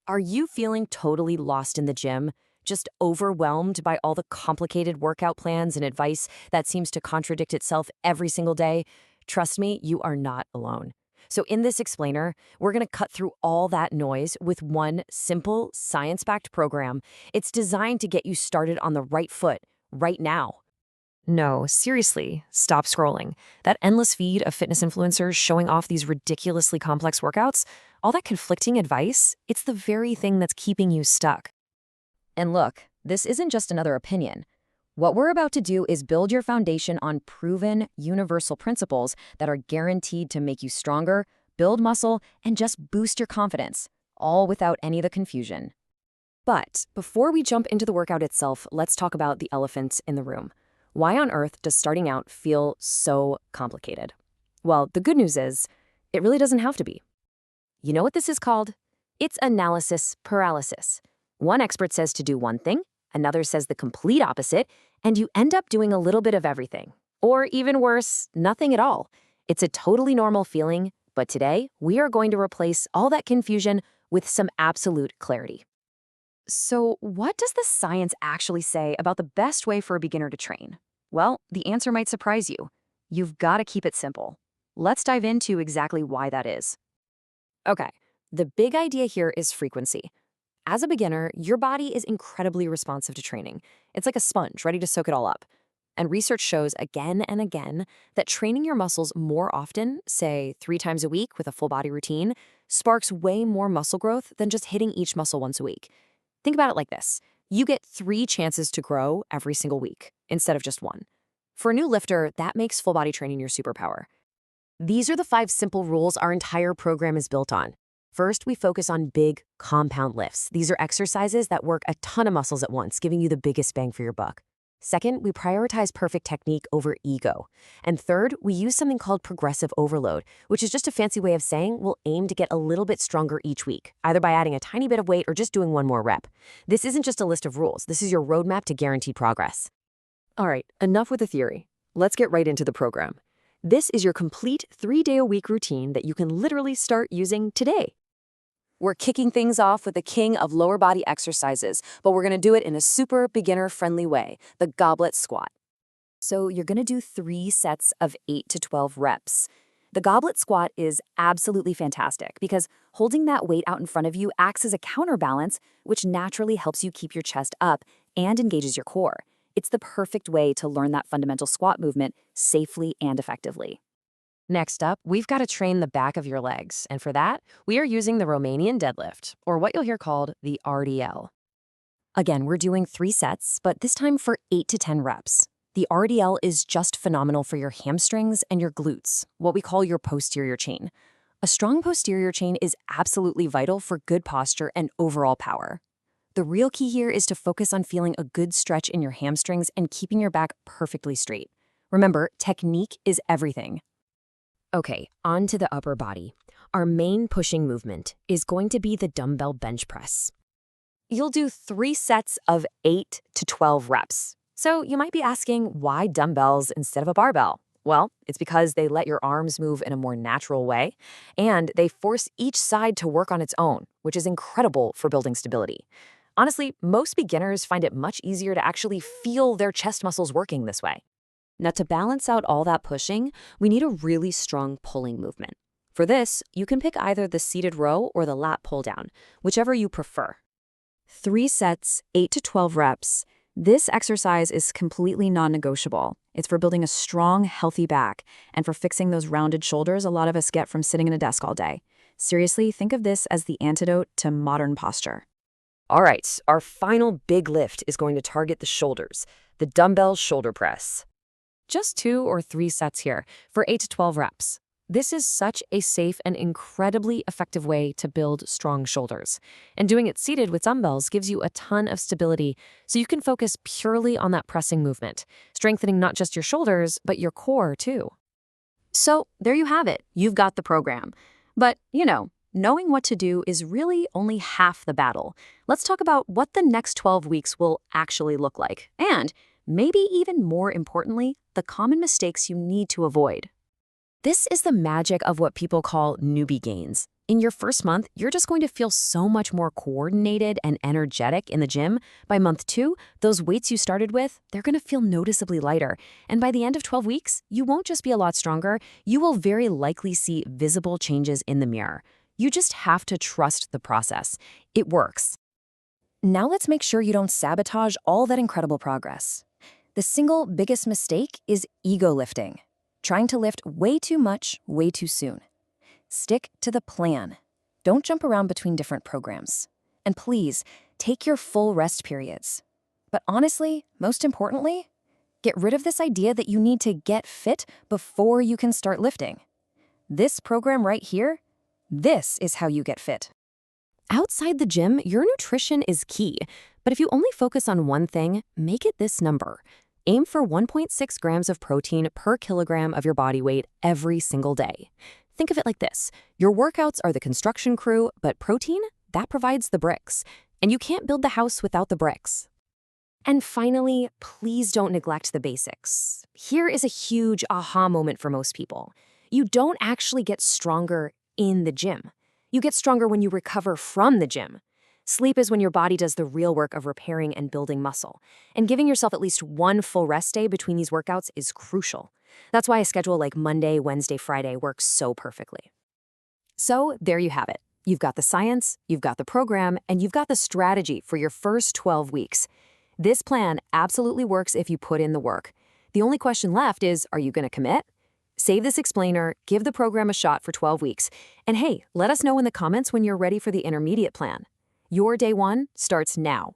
Are you feeling totally lost in the gym? Just overwhelmed by all the complicated workout plans and advice that seems to contradict itself every single day? Trust me, you are not alone. So, in this explainer, we're going to cut through all that noise with one simple, science backed program. It's designed to get you started on the right foot right now. No, seriously, stop scrolling. That endless feed of fitness influencers showing off these ridiculously complex workouts, all that conflicting advice, it's the very thing that's keeping you stuck. And look, this isn't just another opinion. What we're about to do is build your foundation on proven, universal principles that are guaranteed to make you stronger, build muscle, and just boost your confidence, all without any of the confusion. But before we jump into the workout itself, let's talk about the elephant in the room. Why on earth does starting out feel so complicated? Well, the good news is, it really doesn't have to be. You know what this is called? It's analysis paralysis. One expert says to do one thing, another says the complete opposite, and you end up doing a little bit of everything. Or even worse, nothing at all. It's a totally normal feeling, but today we are going to replace all that confusion with some absolute clarity. So, what does the science actually say about the best way for a beginner to train? Well, the answer might surprise you. You've got to keep it simple. Let's dive into exactly why that is. Okay, the big idea here is frequency. As a beginner, your body is incredibly responsive to training. It's like a sponge, ready to soak it all up. And research shows again and again that training your muscles more often, say 3 times a week with a full body routine, sparks way more muscle growth than just hitting each muscle once a week. Think about it like this. You get 3 chances to grow every single week, instead of just 1. For a new lifter, that makes full body training your superpower. These are the 5 simple rules our entire program is built on. First, we focus on big, compound lifts. These are exercises that work a ton of muscles at once, giving you the biggest bang for your buck. Second, we prioritize perfect technique over ego. And third, we use something called progressive overload, which is just a fancy way of saying we'll aim to get a little bit stronger each week, either by adding a tiny bit of weight or just doing 1 more rep. This isn't just a list of rules. This is your roadmap to guaranteed progress. All right, enough with the theory. Let's get right into the program. This is your complete 3-day-a-week routine that you can literally start using today. We're kicking things off with the king of lower body exercises, but we're going to do it in a super beginner-friendly way, the goblet squat. So you're going to do 3 sets of 8 to 12 reps. The goblet squat is absolutely fantastic because holding that weight out in front of you acts as a counterbalance, which naturally helps you keep your chest up and engages your core. It's the perfect way to learn that fundamental squat movement safely and effectively. Next up, we've got to train the back of your legs, and for that, we are using the Romanian deadlift, or what you'll hear called the RDL. Again, we're doing 3 sets, but this time for 8 to 10 reps. The RDL is just phenomenal for your hamstrings and your glutes, what we call your posterior chain. A strong posterior chain is absolutely vital for good posture and overall power. The real key here is to focus on feeling a good stretch in your hamstrings and keeping your back perfectly straight. Remember, technique is everything. Okay, on to the upper body. Our main pushing movement is going to be the dumbbell bench press. You'll do 3 sets of 8 to 12 reps. So you might be asking, why dumbbells instead of a barbell? Well, it's because they let your arms move in a more natural way, and they force each side to work on its own, which is incredible for building stability. Honestly, most beginners find it much easier to actually feel their chest muscles working this way. Now, to balance out all that pushing, we need a really strong pulling movement. For this, you can pick either the seated row or the lat pull down, whichever you prefer. 3 sets, 8 to 12 reps. This exercise is completely non-negotiable. It's for building a strong, healthy back, and for fixing those rounded shoulders a lot of us get from sitting in a desk all day. Seriously, think of this as the antidote to modern posture. All right, our final big lift is going to target the shoulders, the dumbbell shoulder press. Just 2 or 3 sets here for 8 to 12 reps. This is such a safe and incredibly effective way to build strong shoulders. And doing it seated with dumbbells gives you a ton of stability, so you can focus purely on that pressing movement, strengthening not just your shoulders, but your core too. So there you have it. You've got the program. But, knowing what to do is really only half the battle. Let's talk about what the next 12 weeks will actually look like. And maybe even more importantly, the common mistakes you need to avoid. This is the magic of what people call newbie gains. In your first month, you're just going to feel so much more coordinated and energetic in the gym. By month 2, those weights you started with, they're going to feel noticeably lighter. And by the end of 12 weeks, you won't just be a lot stronger, you will very likely see visible changes in the mirror. You just have to trust the process. It works. Now let's make sure you don't sabotage all that incredible progress. The single biggest mistake is ego lifting, trying to lift way too much, way too soon. Stick to the plan. Don't jump around between different programs. And please, take your full rest periods. But honestly, most importantly, get rid of this idea that you need to get fit before you can start lifting. This program right here, this is how you get fit. Outside the gym, your nutrition is key. But if you only focus on one thing, make it this number. Aim for 1.6 grams of protein per kilogram of your body weight every single day. Think of it like this. Your workouts are the construction crew, but protein, that provides the bricks. And you can't build the house without the bricks. And finally, please don't neglect the basics. Here is a huge aha moment for most people. You don't actually get stronger in the gym. You get stronger when you recover from the gym. Sleep is when your body does the real work of repairing and building muscle. And giving yourself at least one full rest day between these workouts is crucial. That's why a schedule like Monday, Wednesday, Friday works so perfectly. So there you have it. You've got the science, you've got the program, and you've got the strategy for your first 12 weeks. This plan absolutely works if you put in the work. The only question left is, are you going to commit? Save this explainer, give the program a shot for 12 weeks, and hey, let us know in the comments when you're ready for the intermediate plan. Your day 1 starts now.